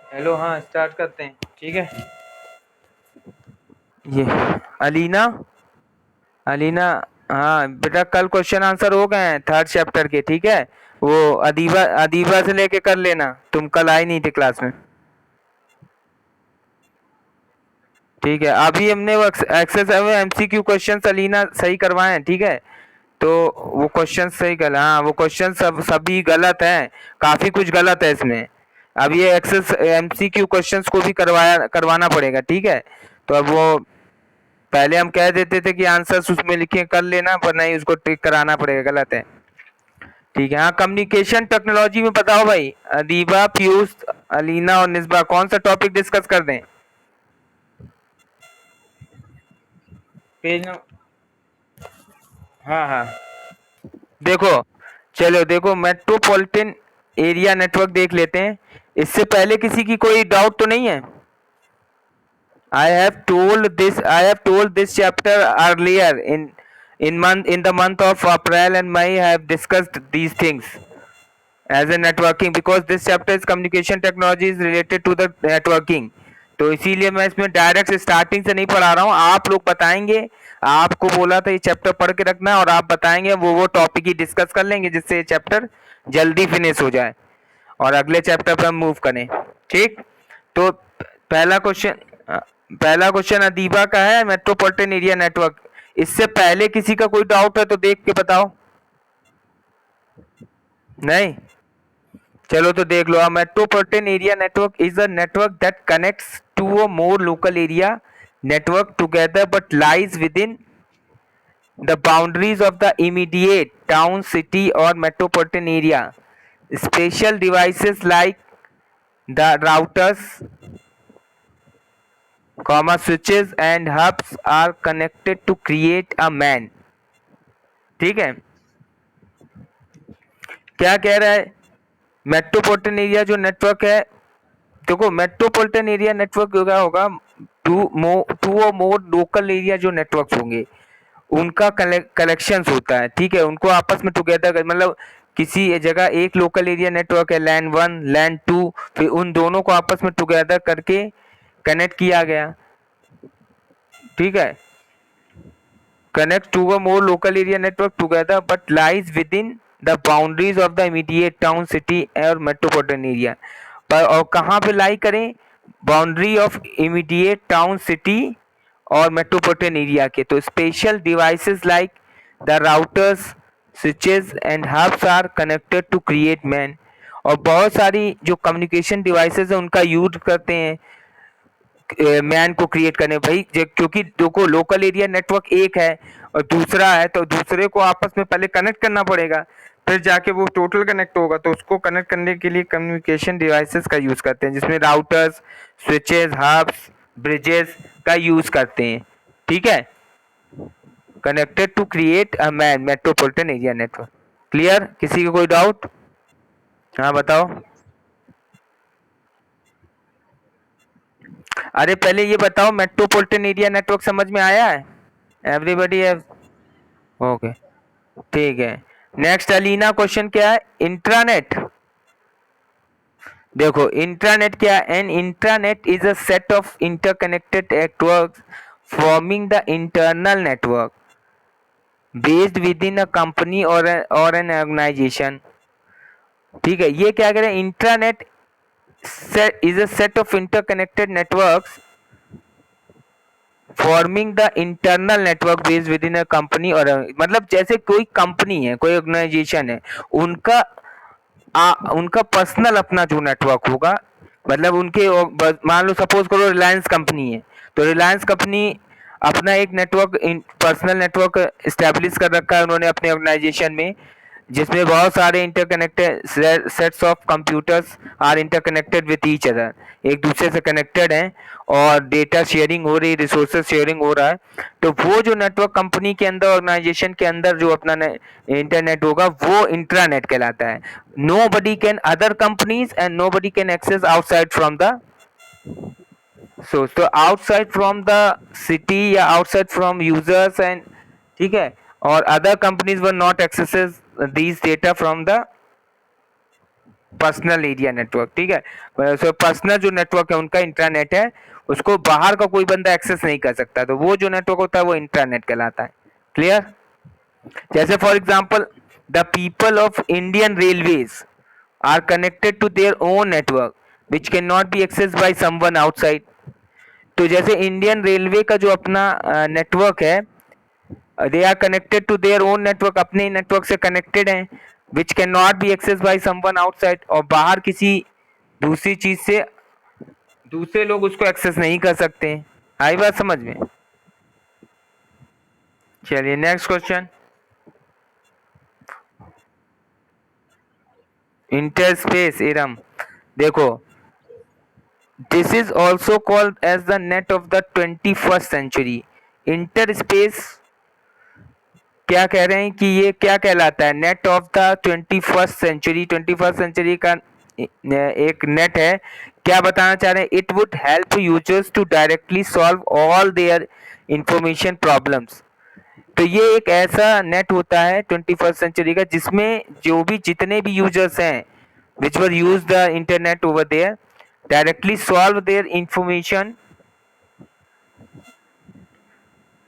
Hello, हाँ start करते हैं। ठीक है। ये अलीना, अलीना। हाँ बेटा, कल क्वेश्चन आंसर हो गए हैं थर्ड चैप्टर के। ठीक है। वो अदीबा अदीबा से लेके कर लेना, तुम कल आई नहीं थे क्लास में। ठीक है। अभी हमने वो एक्सेस एमसीक्यू क्वेश्चन अलीना सही करवाए हैं। ठीक है। तो वो क्वेश्चन सही गलत, हाँ वो क्वेश्चन सभी गलत हैं। काफी कुछ गलत है इसमें। अब ये एक्सेस एमसीक्यू क्वेश्चंस को भी करवाना पड़ेगा। ठीक है। तो अब वो पहले हम कह देते थे कि आंसर उसमें लिखे कर लेना, पर नहीं, उसको टिक कराना पड़ेगा, गलत है। ठीक है। हाँ, कम्युनिकेशन टेक्नोलॉजी में बताओ भाई, अदीबा, पीयूष, अलीना और निस्बा कौन सा टॉपिक डिस्कस कर दें। पेज नंबर, हाँ हाँ। देखो, चलो देखो, मेट्रोपॉलिटन एरिया नेटवर्क देख लेते हैं। इससे पहले किसी की कोई डाउट तो नहीं है? I have told this chapter earlier in the month of April and May. I have discussed these things as a networking, because this chapter is communication technology is related to the networking. तो इसीलिए मैं इसमें direct starting से नहीं पढ़ा रहा हूँ, आप लोग बताएंगे। आपको बोला था ये चैप्टर पढ़ के रखना है, और आप बताएंगे, वो टॉपिक ही डिस्कस कर लेंगे जिससे ये चैप्टर जल्दी फिनिश हो जाए और अगले चैप्टर पर हम मूव करें। ठीक। तो पहला क्वेश्चन अदीबा का है, मेट्रोपॉलिटन एरिया नेटवर्क। इससे पहले किसी का कोई डाउट है तो देख के बताओ। नहीं? चलो तो देख लो। Metropolitan area network is a network that connects to a more local area network together but lies within the boundaries of the immediate town, city or metropolitan area. Special devices like the routers, switches and hubs are connected to create a man. ठीक है। क्या कह रहा है? Metropolitan area जो network है, देखो metropolitan area network क्या होगा, टू और मोर लोकल एरिया जो नेटवर्क्स होंगे उनका कलेक्शंस होता है। ठीक है। उनको आपस में टुगेदर, मतलब किसी जगह एक लोकल एरिया नेटवर्क है, लैंड वन, लैंड टू, फिर उन दोनों को आपस में टुगेदर करके कनेक्ट किया गया। ठीक है। connects to a more local area network together but lies within the boundaries of the immediate town, city और metropolitan area। पर और कहाँ पे लाई करें? Boundary of immediate town, city और मेट्रोपॉलिटन एरिया के। तो special devices like the routers, switches and hubs are connected to create MAN. और बहुत सारी जो कम्युनिकेशन डिवाइसेस है उनका यूज करते हैं मैन को क्रिएट करने। भाई क्योंकि देखो लोकल एरिया नेटवर्क एक है और दूसरा है, तो दूसरे को आपस में पहले कनेक्ट करना पड़ेगा, फिर जाके वो टोटल कनेक्ट होगा। तो उसको कनेक्ट करने के लिए कम्युनिकेशन डिवाइसेस का यूज करते हैं, जिसमें राउटर्स, स्विचेस, हब्स, ब्रिजेस का यूज करते हैं। ठीक है। Connected to create a MAN metropolitan area network. Clear? किसी का कोई डाउट? हाँ बताओ। अरे पहले ये बताओ, मेट्रोपॉलिटन एरिया नेटवर्क समझ में आया है? Everybody have? ओके। ठीक है। नेक्स्ट अलीना क्वेश्चन क्या है? इंट्रानेट। देखो इंट्रानेट क्या है? An intranet is a set of interconnected networks forming the internal network based within a company और एन ऑर्गेनाइजेशन। ठीक है। ये क्या कह रहे हैं? Intranet is a set of interconnected networks forming the internal network based within a company, और मतलब जैसे कोई कंपनी है, कोई ऑर्गेनाइजेशन है, उनका उनका पर्सनल अपना जो नेटवर्क होगा, मतलब उनके मान लो सपोज करो रिलायंस कंपनी है, तो रिलायंस कंपनी अपना एक नेटवर्क, पर्सनल नेटवर्क इस्टेब्लिश कर रखा है उन्होंने अपने ऑर्गेनाइजेशन में, जिसमें बहुत सारे interconnected sets of computers are interconnected with each other, एक दूसरे से कनेक्टेड हैं और डेटा शेयरिंग हो रही, रिसोर्सेज शेयरिंग हो रहा है। तो वो जो नेटवर्क कंपनी के अंदर, ऑर्गेनाइजेशन के अंदर जो अपना इंटरनेट होगा वो इंट्रानेट कहलाता है। Nobody can, other companies and nobody can access outside from the source, तो आउटसाइड फ्रॉम द सिटी या आउटसाइड फ्रॉम यूजर्स एंड, ठीक है, और other companies were not accesses these data from the personal area network, ठीक है। So personal जो network है उनका इंट्रानेट है, उसको बाहर का कोई बंदा एक्सेस नहीं कर सकता, तो वो जो नेटवर्क होता है वो इंट्रानेट कहलाता है। क्लियर? जैसे for example the people of Indian railways are connected to their own network which can not be access by someone outside. तो जैसे इंडियन रेलवे का जो अपना नेटवर्क है, they are connected to their own network, अपने network से connected हैं, which can not be access by someone outside, और बाहर किसी दूसरी चीज से दूसरे लोग उसको एक्सेस नहीं कर सकते। आई बात समझ में? चलिए नेक्स्ट क्वेश्चन। इंटरस्पेस एरम, देखो this is also called as the net of the 21st century. Interspace क्या कह रहे हैं कि ये क्या कहलाता है? Net of the 21st century. 21st century का एक नेट है। क्या बताना चाह रहे हैं? It would help users to directly solve all their information problems. तो ये एक ऐसा नेट होता है 21st सेंचुरी का जिसमें जो भी जितने भी यूजर्स हैं which were use the internet over there directly solve their information,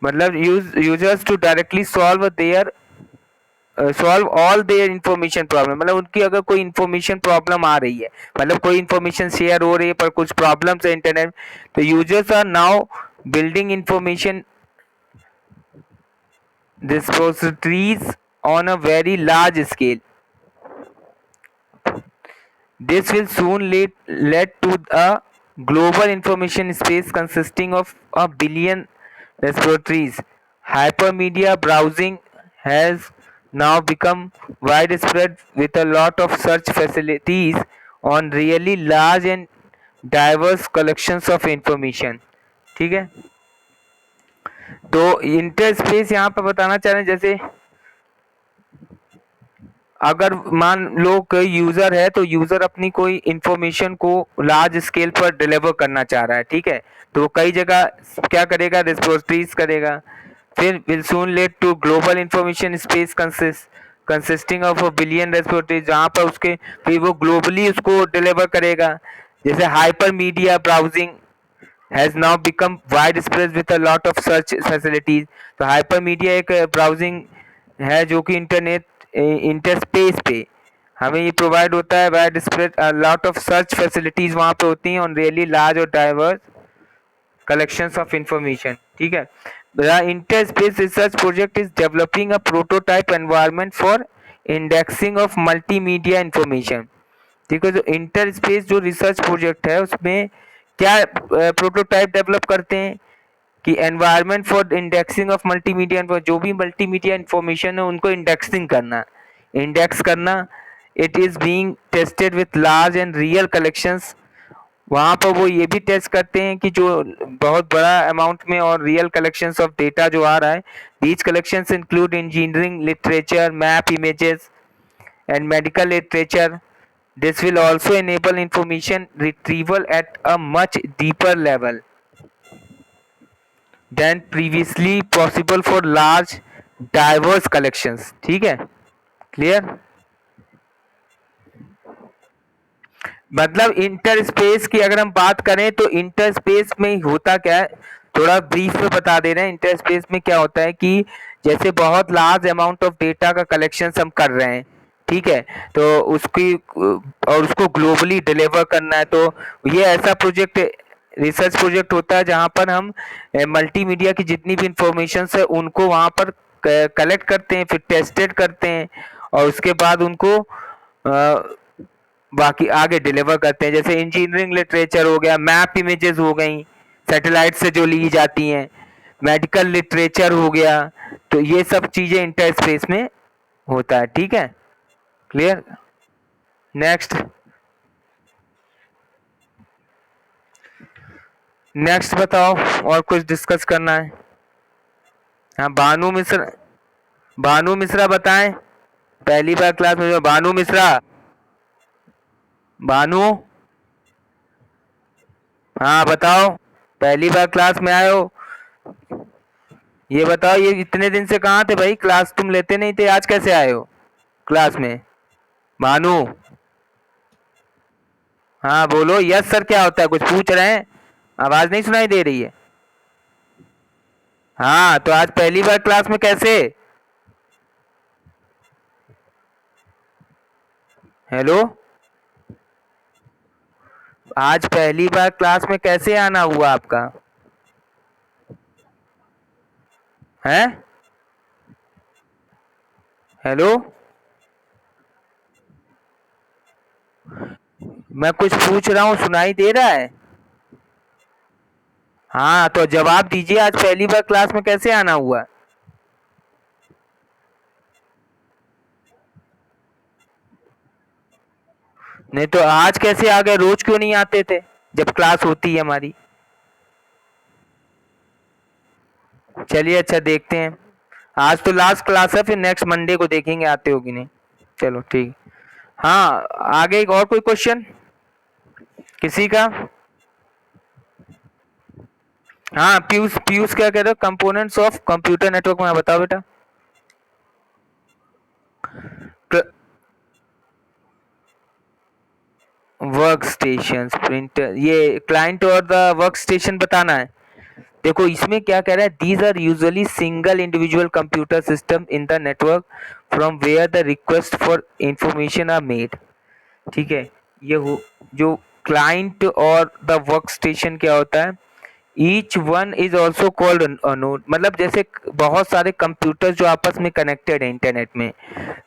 मतलब users to directly solve all their information problem, मतलब उनकी अगर कोई इंफॉर्मेशन प्रॉब्लम आ रही है, मतलब कोई इंफॉर्मेशन शेयर हो रही है पर कुछ प्रॉब्लम्स है इंटरनेट, तो users are now building information repositories on a very large scale. This will soon lead to a global information space consisting of a billion repositories. Hypermedia browsing has now become widespread with a lot of search facilities on really large and diverse collections of information. ठीक है? तो interspace यहाँ पे बताना चाह रहे हैं, जैसे अगर मान लो कोई यूजर है तो यूजर अपनी कोई इंफॉर्मेशन को लार्ज स्केल पर डिलीवर करना चाह रहा है, ठीक है, तो वो कई जगह क्या करेगा? रिपोजिटरीज करेगा। फिर will soon lead to global information space consisting of a billion repositories, जहाँ पर उसके फिर वो ग्लोबली उसको डिलीवर करेगा। जैसे hyper media browsing has now become widespread with a lot of search facilities। तो हाइपरमीडिया एक ब्राउजिंग है जो कि इंटरस्पेस पे हमें ये प्रोवाइड होता है। Widespread lot of search facilities वहाँ पे होती हैं ऑन रियली लार्ज और डाइवर्स कलेक्शंस ऑफ इंफॉर्मेशन, ठीक है। The interspace research project is developing a prototype environment for indexing of multimedia information. ठीक है, जो इंटर स्पेस जो रिसर्च प्रोजेक्ट है उसमें क्या प्रोटोटाइप डेवलप करते हैं कि environment for indexing of multimedia, जो भी मल्टीमीडिया इंफॉर्मेशन है उनको इंडेक्स करना। It is being tested with large and real collections. वहाँ पर वो ये भी टेस्ट करते हैं कि जो बहुत बड़ा अमाउंट में और रियल कलेक्शंस ऑफ डेटा जो आ रहा है, these collections include engineering literature, map images and medical literature. This will also enable information retrieval at a much deeper level than previously possible for large diverse collections। ठीक है, clear? मतलब inter space की अगर हम बात करें तो inter space में होता क्या है, थोड़ा ब्रीफ में बता दे रहे हैं। इंटर स्पेस में क्या होता है कि जैसे बहुत लार्ज अमाउंट ऑफ डेटा का कलेक्शन हम कर रहे हैं, ठीक है, तो उसकी और उसको ग्लोबली डिलीवर करना है, तो ये ऐसा प्रोजेक्ट रिसर्च प्रोजेक्ट होता है जहाँ पर हम मल्टीमीडिया की जितनी भी इंफॉर्मेशन है उनको वहाँ पर कलेक्ट करते हैं, फिर टेस्टेड करते हैं और उसके बाद उनको बाकी आगे डिलीवर करते हैं। जैसे इंजीनियरिंग लिटरेचर हो गया, मैप इमेजेस हो गई सैटेलाइट से जो ली जाती हैं, मेडिकल लिटरेचर हो गया, तो ये सब चीजें इंटर स्पेस में होता है। ठीक है, क्लियर? नेक्स्ट बताओ, और कुछ डिस्कस करना है? हाँ, भानु मिश्रा बताएं। पहली बार क्लास में जो भानु मिश्रा, भानु, हाँ बताओ, पहली बार क्लास में आए हो, ये बताओ, ये इतने दिन से कहाँ थे भाई? क्लास तुम लेते नहीं थे, आज कैसे आए हो क्लास में? भानु, हाँ बोलो, यस सर क्या होता है, कुछ पूछ रहे हैं? आवाज नहीं सुनाई दे रही है? हाँ तो आज पहली बार क्लास में कैसे? हेलो, आज पहली बार क्लास में कैसे आना हुआ आपका? हैं? हेलो, मैं कुछ पूछ रहा हूँ, सुनाई दे रहा है? हाँ तो जवाब दीजिए, आज पहली बार क्लास में कैसे आना हुआ? नहीं तो आज कैसे आ गए, रोज क्यों नहीं आते थे जब क्लास होती है हमारी? चलिए अच्छा देखते हैं, आज तो लास्ट क्लास है, फिर नेक्स्ट मंडे को देखेंगे आते हो कि नहीं। चलो ठीक। हाँ, आगे एक और कोई क्वेश्चन किसी का? हाँ पीयूष, पीयूष क्या कह रहे हो, कंपोनेंट्स ऑफ कंप्यूटर नेटवर्क में बताओ बेटा। वर्क स्टेशन, प्रिंटर, ये क्लाइंट और द वर्क स्टेशन बताना है। देखो इसमें क्या कह रहा है, these are usually single individual computer system in the network from where the request for information are made. ठीक है, ये हो जो क्लाइंट और द वर्क स्टेशन क्या होता है, each one is also called node, मतलब जैसे बहुत सारे कंप्यूटर जो आपस में कनेक्टेड है इंटरनेट में,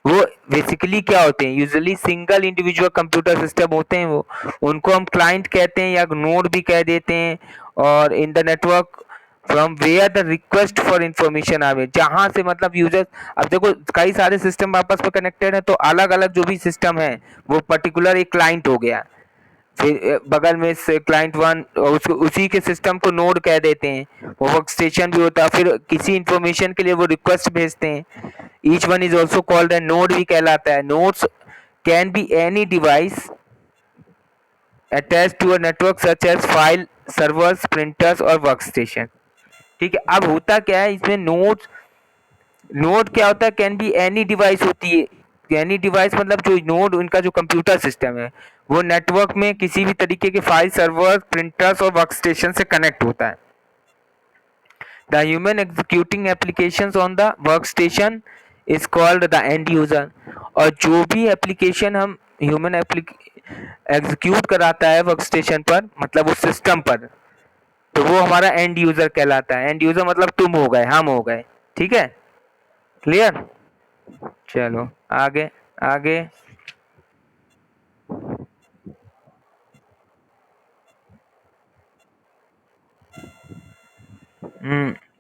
वो बेसिकली क्या होते हैं, usually single individual computer system होते हैं, वो उनको हम क्लाइंट कहते हैं या नोड भी कह देते हैं। और in the network from where the request for information आवे, जहां से मतलब यूजर, अब देखो कई सारे सिस्टम आपस में कनेक्टेड है, तो अलग अलग जो भी सिस्टम है वो पर्टिकुलर एक क्लाइंट हो गया, फिर बगल में से क्लाइंट वन, उसी के सिस्टम को नोड कह देते हैं, वो वर्क स्टेशन भी होता है, फिर किसी इंफॉर्मेशन के लिए वो रिक्वेस्ट भेजते हैं, each one is also called a node भी कहलाता है। Nodes can be any device attach to a network such as file servers, printers और वर्क स्टेशन। ठीक है, अब होता क्या है इसमें, नोड, नोड क्या होता है, कैन बी एनी डिवाइस होती है, एनी डिवाइस मतलब जो नोड उनका जो कंप्यूटर सिस्टम है वो नेटवर्क में किसी भी तरीके के फाइल सर्वर, प्रिंटर्स और वर्क स्टेशन से कनेक्ट होता है। The human executing applications on the work station is called the end user. और जो भी एप्लीकेशन हम ह्यूमन एग्जीक्यूट कराता है वर्क स्टेशन पर, मतलब उस सिस्टम पर, तो वो हमारा एंड यूजर कहलाता है। एंड यूजर मतलब तुम हो गए, हम हो गए। ठीक है, क्लियर? चलो आगे, आगे।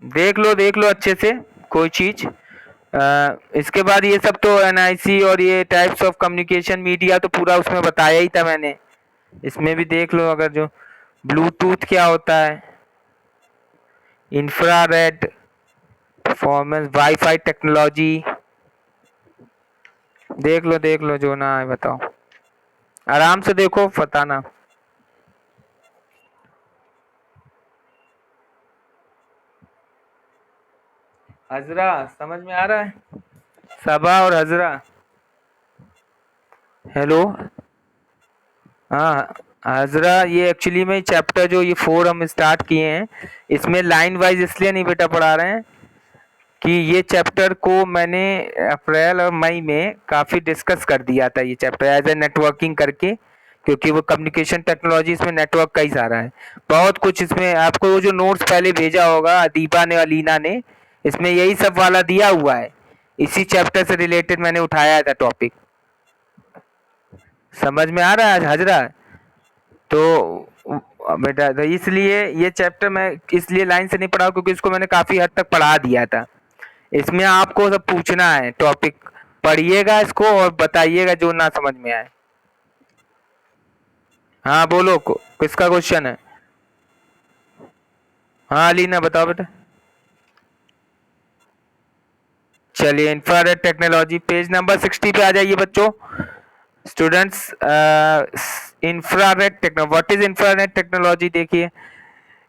देख लो अच्छे से कोई चीज। इसके बाद ये सब तो एनआईसी और ये टाइप्स ऑफ कम्युनिकेशन मीडिया तो पूरा उसमें बताया ही था मैंने, इसमें भी देख लो। अगर जो ब्लूटूथ क्या होता है, इंफ्रारेड परफॉर्मेंस, वाईफाई टेक्नोलॉजी, देख लो जो ना है बताओ, आराम से देखो बताना। हजरा समझ में आ रहा है? सबा और हजरा, हेलो। हाँ हजरा, ये एक्चुअली में चैप्टर जो ये 4 हम स्टार्ट किए हैं, इसमें लाइन वाइज इसलिए नहीं बेटा पढ़ा रहे हैं कि ये चैप्टर को मैंने अप्रैल और मई में काफ़ी डिस्कस कर दिया था, ये चैप्टर एज ए नेटवर्किंग करके, क्योंकि वो कम्युनिकेशन टेक्नोलॉजी इसमें नेटवर्क का ही सारा है। बहुत कुछ इसमें आपको वो जो नोट्स पहले भेजा होगा अदीबा ने, अलीना ने, इसमें यही सब वाला दिया हुआ है, इसी चैप्टर से रिलेटेड मैंने उठाया था टॉपिक। समझ में आ रहा है हजरा? तो बेटा तो इसलिए ये चैप्टर मैं इसलिए लाइन से नहीं पढ़ा क्योंकि इसको मैंने काफ़ी हद तक पढ़ा दिया था। इसमें आपको सब पूछना है, टॉपिक पढ़िएगा इसको और बताइएगा जो ना समझ में आए। हाँ बोलो, किसका क्वेश्चन है? हाँ अलीना बताओ बेटा। चलिए इंफ्रारेड टेक्नोलॉजी, पेज नंबर 60 पे आ जाइए बच्चों। Students, infrared techno, what is infrared technology? देखिए,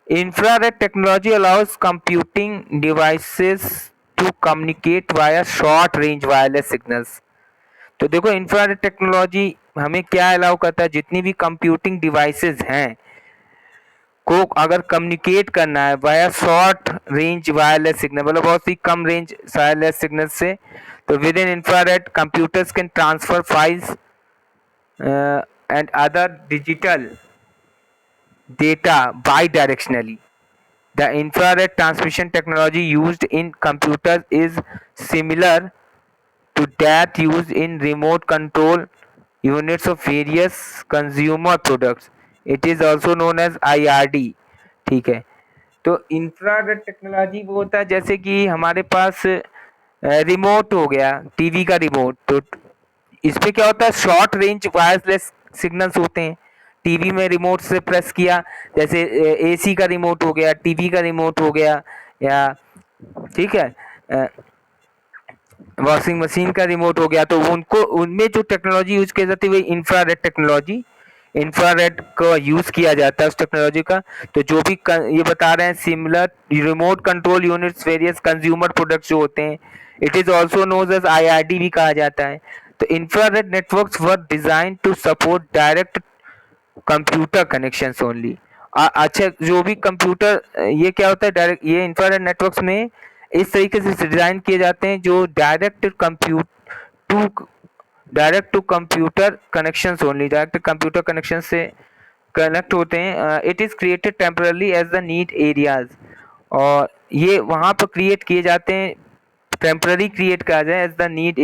infrared technology allows computing devices to communicate via short range wireless signals। तो देखो इंफ्रारेड टेक्नोलॉजी हमें क्या अलाउ करता है, जितनी भी कंप्यूटिंग डिवाइसेस हैं को अगर कम्युनिकेट करना है via short range wireless signal, मतलब बहुत सी कम रेंज वायरलेस सिग्नल से, तो with in infrared computers can transfer files and other digital data bidirectionally. The infrared transmission technology used in computers is similar to that used in remote control units of various consumer products. It is also known as IRD. ठीक है, तो infrared technology वो होता है जैसे कि हमारे पास remote हो गया, टीवी का रिमोट, तो इस पे क्या होता है, शॉर्ट रेंज वायरलेस सिग्नल्स होते हैं। टीवी में रिमोट से प्रेस किया, जैसे एसी का रिमोट हो गया, टीवी का रिमोट हो गया, या ठीक है वॉशिंग मशीन का रिमोट हो गया, तो उनको उनमें जो टेक्नोलॉजी यूज की जाती है वही इंफ्रारेड टेक्नोलॉजी, इंफ्रारेड का यूज किया जाता है उस टेक्नोलॉजी का। तो जो भी ये बता रहे हैं similar remote control units various consumer products जो होते हैं, it is also known as IRD भी कहा जाता है। तो infrared networks were design to support direct computer connections only. अच्छा, जो भी कंप्यूटर, ये क्या होता है डायरेक्ट, ये इंफ्रारेड नेटवर्क्स में इस तरीके से डिजाइन किए जाते हैं जो direct to computer connections only, direct computer connection से कनेक्ट होते हैं। It is created temporarily as the need areas, और ये वहाँ पर क्रिएट किए जाते हैं, टेम्पररी क्रिएट करा जाए एज द नीड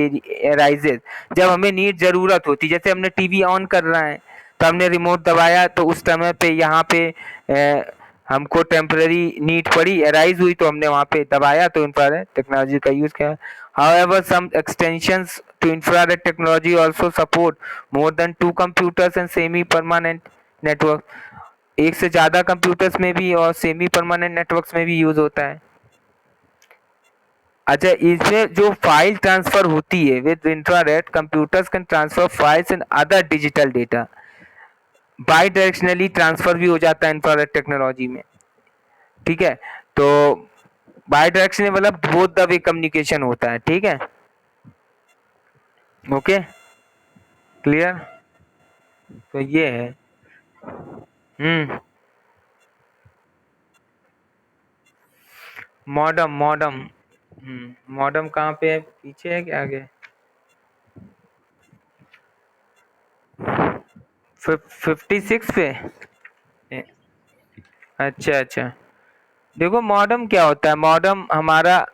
अराइजेज, जब हमें नीड जरूरत होती, जैसे हमने टीवी ऑन कर रहा है तो हमने रिमोट दबाया, तो उस समय पे यहाँ पे हमको टेम्पररी नीड पड़ी, अराइज हुई, तो हमने वहाँ पे दबाया, तो इंफ्रारेड टेक्नोलॉजी का यूज किया। However some extensions to infrared technology also support more than 2 computers and semi permanent network. एक से ज्यादा कंप्यूटर्स में भी और सेमी परमानेंट नेटवर्क्स में भी यूज होता है। अच्छा, इसमें जो फाइल ट्रांसफर होती है with infrared computers can transfer files and other digital data, by directionally transfer भी हो जाता है इंफ्रारेड टेक्नोलॉजी में। ठीक है, तो बाई डायरेक्शनली मतलब बोथ द वे कम्युनिकेशन होता है। ठीक है, ओके, क्लियर। तो ये है। मॉडम मॉडम मॉडम कहाँ पे है, पीछे है क्या आगे? 56 पे। अच्छा अच्छा, देखो मॉडम क्या होता है, मॉडम हमारा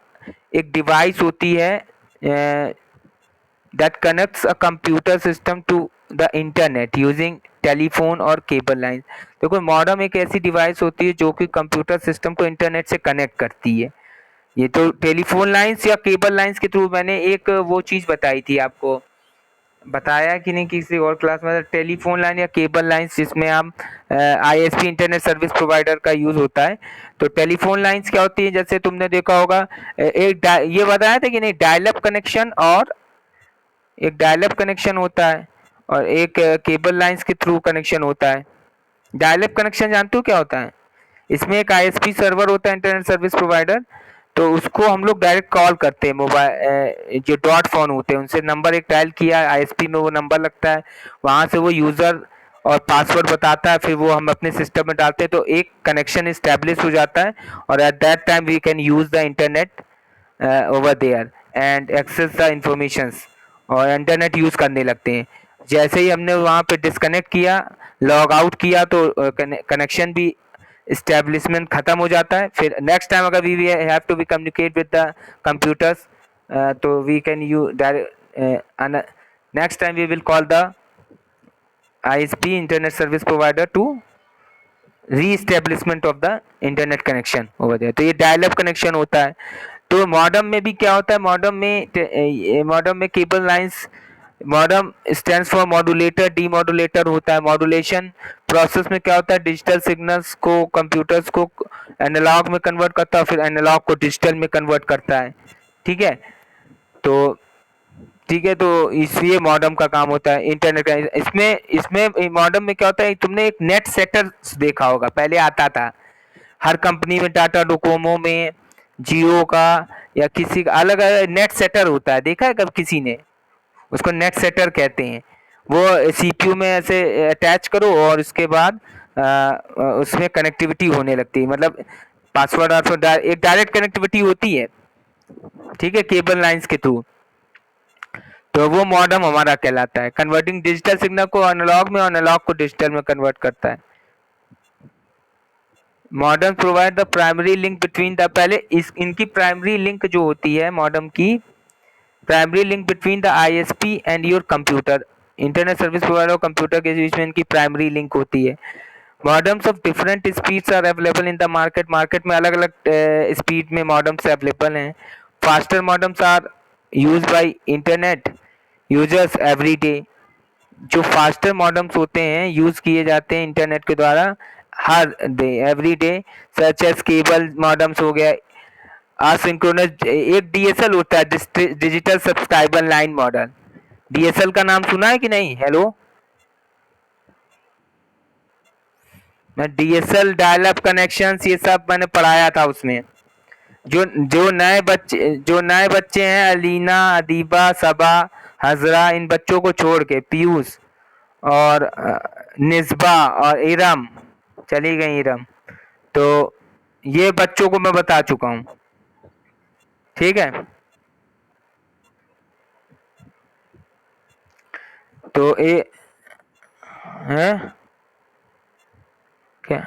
एक डिवाइस होती है that connects a computer system to the internet using telephone और केबल लाइन। देखो मॉडम एक ऐसी डिवाइस होती है जो कि कंप्यूटर सिस्टम को इंटरनेट से कनेक्ट करती है। ये तो टेलीफोन लाइंस या केबल लाइंस के थ्रू, मैंने एक वो चीज़ बताई थी आपको, बताया कि नहीं किसी और क्लास में, टेलीफोन लाइन या केबल लाइंस जिसमें हम ISP इंटरनेट सर्विस प्रोवाइडर का यूज होता है। तो टेलीफोन लाइंस क्या होती है, जैसे तुमने देखा होगा ये बताया था कि नहीं, डायल अप कनेक्शन, और एक डायल अप कनेक्शन होता है और एक केबल लाइंस के थ्रू कनेक्शन होता है। डायल अप कनेक्शन जानते हो क्या होता है? इसमें एक ISP सर्वर होता है, इंटरनेट सर्विस प्रोवाइडर, तो उसको हम लोग डायरेक्ट कॉल करते हैं, मोबाइल जो डॉट फोन होते हैं उनसे नंबर एक डायल किया, ISP में वो नंबर लगता है, वहाँ से वो यूज़र और पासवर्ड बताता है, फिर वो हम अपने सिस्टम में डालते हैं, तो एक कनेक्शन इस्टेब्लिश हो जाता है, और at that time we can use the internet over there and access the informations, और इंटरनेट यूज़ करने लगते हैं। जैसे ही हमने वहाँ पे डिस्कनेक्ट किया, लॉग आउट किया, तो कनेक्शन भी इस्टेब्लिशमेंट खत्म हो जाता है। फिर नेक्स्ट टाइम अगर we have to be communicate with the computers, तो we can you next time we will call the ISP internet service provider to reestablishment of the internet connection over there. तो ये dial up connection होता है। तो modem में भी क्या होता है, मॉडम में cable lines, modem stands for modulator demodulator होता है। मॉड्यूलेशन प्रोसेस में क्या होता है, डिजिटल सिग्नल्स को कंप्यूटर्स को एनालॉग में कन्वर्ट करता है, फिर एनालॉग को डिजिटल में कन्वर्ट करता है। ठीक है, तो ठीक है, तो इसलिए मॉडम का काम होता है इंटरनेट का। इसमें इसमें मॉडम में क्या होता है, तुमने एक नेट सेटर देखा होगा, पहले आता था हर कंपनी में, टाटा डोकोमो में, जियो का, या किसी का अलग अलग नेट सेटर होता है, देखा है कब किसी ने? उसको नेट सेटर कहते हैं। वो सीपीयू में ऐसे अटैच करो और उसके बाद उसमें कनेक्टिविटी होने लगती है, मतलब पासवर्ड और एक डायरेक्ट कनेक्टिविटी होती है, ठीक है, केबल लाइंस के थ्रू। तो वो मॉडेम हमारा कहलाता है, कन्वर्टिंग डिजिटल सिग्नल को एनालॉग में, एनालॉग को डिजिटल में कन्वर्ट करता है। Modem provide the primary link between the, पहले इस इनकी प्राइमरी लिंक जो होती है मॉडेम की, primary link between the ISP and your computer, internet service provider और कंप्यूटर के बीच में इनकी प्राइमरी लिंक होती है। Modems of different speeds are available in the market, market में अलग अलग स्पीड में मॉडेम्स अवेलेबल हैं। Faster modems are use by internet users every day, जो फास्टर मॉडेम्स होते हैं यूज किए जाते हैं इंटरनेट के द्वारा हर day, every day, such as cable modems हो गया, असिंक्रोनस, एक डीएसएल होता है, digital subscriber line model, DSL का नाम सुना है कि नहीं? हेलो, मैं डीएसएल डायल अप कनेक्शंस ये सब मैंने पढ़ाया था उसमें। जो नए बच्चे हैं, अलीना, अदीबा, सबा, हजरा, इन बच्चों को छोड़ के, पीयूष और निस्बा और इरम, चली गई इरम, तो ये बच्चों को मैं बता चुका हूँ, ठीक है। तो ये है क्या,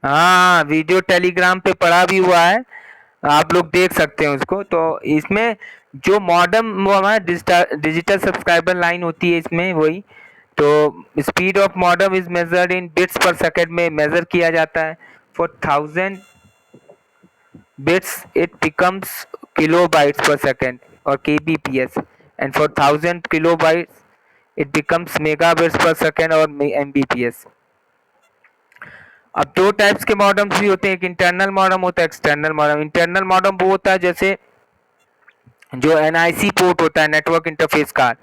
हाँ वीडियो टेलीग्राम पे पड़ा भी हुआ है, आप लोग देख सकते हैं उसको। तो इसमें जो मॉडेम, वो हमारा डिजिटल सब्सक्राइबर लाइन होती है इसमें, वही तो speed of modem is measured in bits पर सेकंड में मेजर किया जाता है। For 1000 bits it becomes kilobytes per second or kbps, and for 1000 kilobytes it becomes megabits per second और mbps। अब दो टाइप्स के मॉडेम्स भी होते हैं, एक इंटरनल मॉडेम होता है, एक्सटर्नल मॉडेम। इंटरनल मॉडेम वो होता है जैसे जो एनआईसी पोर्ट होता है, नेटवर्क इंटरफेस कार्ड,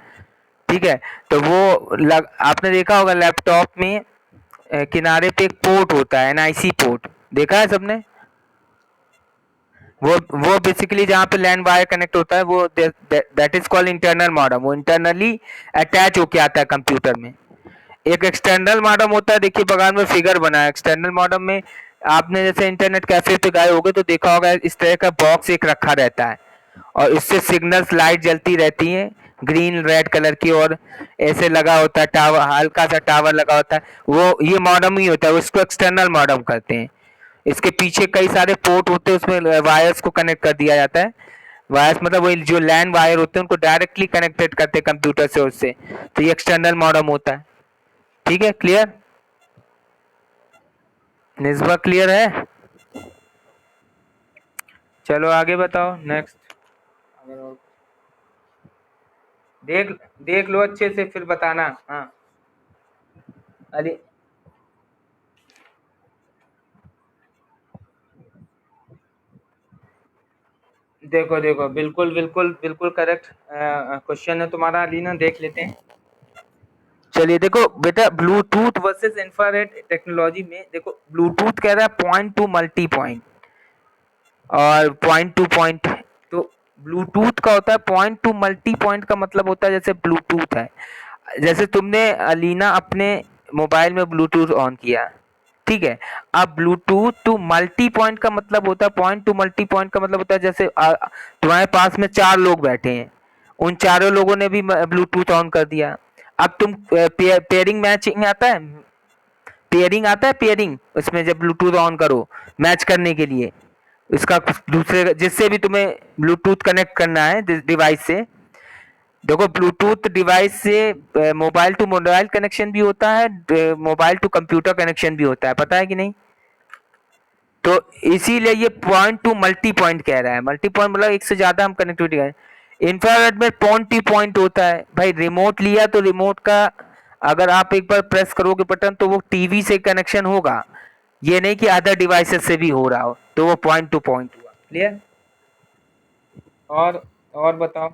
ठीक है। तो आपने देखा होगा लैपटॉप में किनारे पे एक पोर्ट होता है, एनआईसी पोर्ट, देखा है सबने? वो बेसिकली जहाँ पे लैंड वायर कनेक्ट होता है, वो that is called internal modem, वो इंटरनली अटैच होके आता है कंप्यूटर में। एक एक्सटर्नल मॉडेम होता है, देखिए बगल में फिगर बना है, एक्सटर्नल मॉडेम में आपने जैसे इंटरनेट कैफे पे गए होगे तो देखा होगा इस तरह का बॉक्स एक रखा रहता है और इससे सिग्नल्स लाइट जलती रहती है ग्रीन रेड कलर की, और ऐसे लगा होता है टावर, हल्का सा टावर लगा होता है, वो ये मॉडेम ही होता है, उसको एक्सटर्नल मॉडेम करते हैं। इसके पीछे कई सारे पोर्ट होते हैं, उसमें वायर्स को कनेक्ट कर दिया जाता है। वायर्स मतलब वही जो लैंड वायर होते हैं उनको डायरेक्टली कनेक्टेड करते हैं कंप्यूटर से उससे, तो ये एक्सटर्नल मॉडेम होता है, ठीक है। क्लियर? निस्बा क्लियर है? चलो आगे बताओ नेक्स्ट। देख देख लो अच्छे से फिर बताना। हाँ अरे देखो देखो, बिल्कुल बिल्कुल बिल्कुल करेक्ट क्वेश्चन है तुम्हारा अलीना, देख लेते हैं। चलिए देखो बेटा, ब्लूटूथ वर्सेस इंफ्रारेड टेक्नोलॉजी में देखो, ब्लूटूथ कह रहा है पॉइंट टू मल्टी पॉइंट और पॉइंट टू पॉइंट। तो ब्लूटूथ का होता है पॉइंट टू मल्टी पॉइंट, का मतलब होता है जैसे ब्लूटूथ है, जैसे तुमने अलीना अपने मोबाइल में ब्लूटूथ ऑन किया, ठीक है। अब ब्लूटूथ टू मल्टी पॉइंट का मतलब होता है, पॉइंट टू मल्टी पॉइंट का मतलब होता है जैसे तुम्हारे पास में चार लोग बैठे हैं, उन चारों लोगों ने भी ब्लूटूथ ऑन कर दिया। अब तुम पेयरिंग मैचिंग आता है, पेयरिंग आता है, पेयरिंग, उसमें जब ब्लूटूथ ऑन करो मैच करने के लिए, इसका दूसरे जिससे भी तुम्हें ब्लूटूथ कनेक्ट करना है डिवाइस से, देखो ब्लूटूथ डिवाइस से मोबाइल टू मोबाइल कनेक्शन भी होता है, मोबाइल टू कंप्यूटर कनेक्शन भी होता है, पता है कि नहीं? तो इसीलिए ये पॉइंट टू मल्टी पॉइंट कह रहा है, मल्टी पॉइंट मतलब एक से ज्यादा हम कनेक्टिविटी करें। इंफ्रारेड में पॉइंट टू पॉइंट होता है भाई, रिमोट लिया तो रिमोट का अगर आप एक बार प्रेस करोगे बटन तो वो टीवी से कनेक्शन होगा, ये नहीं कि अदर डिवाइसेस से भी हो रहा हो, तो वो पॉइंट टू पॉइंट हुआ। क्लियर? और और बताओ।